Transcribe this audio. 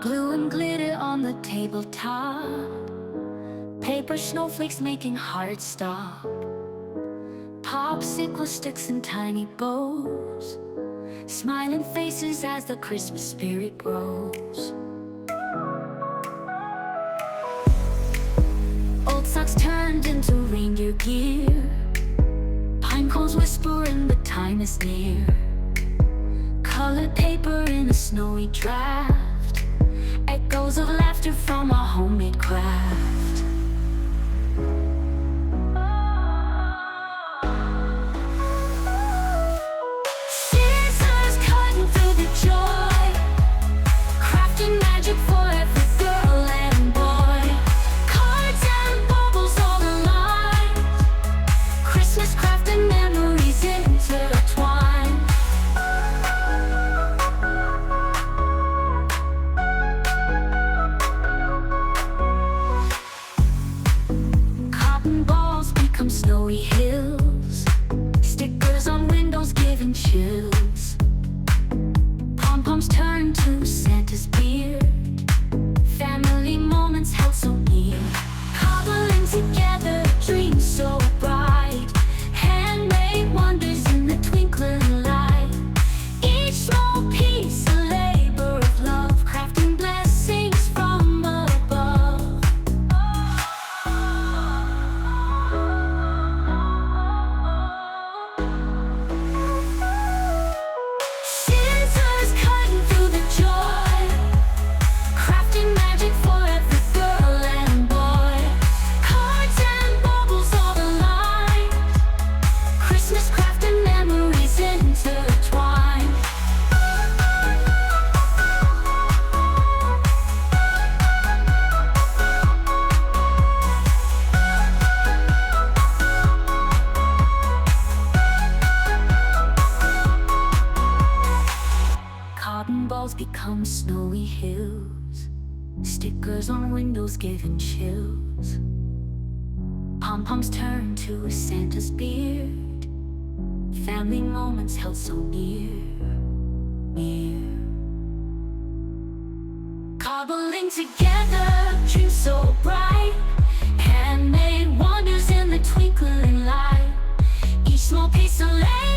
Glue and glitter on the tabletop, paper snowflakes making hearts stop, popsicle sticks and tiny bows, smiling faces as the Christmas spirit grows. Old socks turned into reindeer gear, pine cones whispering the time is near, colored paper in a snowy draft, echoes of laughter from our homemade craft. Scissors cutting through the joy, crafting magic for every girl and boy. Cards and bubbles all aligned, Christmas craft and memories intertwined. Cotton balls become snowy hills, stickers on windows giving chills, pom-poms turn to Santa's beard, family moments held so near, cobbling together dreams so bright, handmade wonders in the twinkling light, each small piece a labor of love, crafting blessings from above. Scissors cutting through the joy, crafting magic for every girl and boy. Cards and bubbles all aligned, Christmas craft and memories intertwined. Cotton balls become snowy hills, stickers on windows giving chills, pom-poms turn to Santa's beard, family moments held so near, near. Cobbling together dreams so bright, handmade wonders in the twinkling light, each small piece a layer